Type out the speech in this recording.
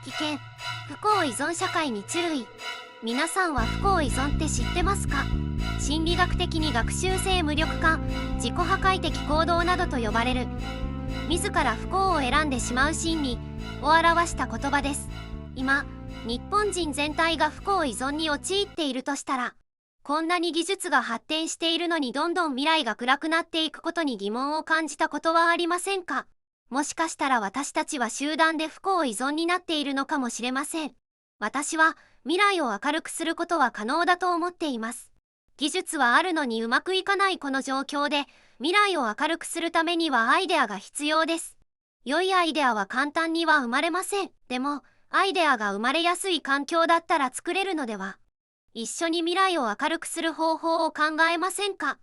危険、不幸依存社会に注意。皆さんは不幸依存って知ってますか？心理学的に学習性無力感、自己破壊的行動などと呼ばれる、自ら不幸を選んでしまう心理を表した言葉です。今、日本人全体が不幸依存に陥っているとしたら、こんなに技術が発展しているのにどんどん未来が暗くなっていくことに疑問を感じたことはありませんか？もしかしたら私たちは集団で不幸依存になっているのかもしれません。私は未来を明るくすることは可能だと思っています。技術はあるのにうまくいかないこの状況で、未来を明るくするためにはアイデアが必要です。良いアイデアは簡単には生まれません。でも、アイデアが生まれやすい環境だったら作れるのでは？一緒に未来を明るくする方法を考えませんか？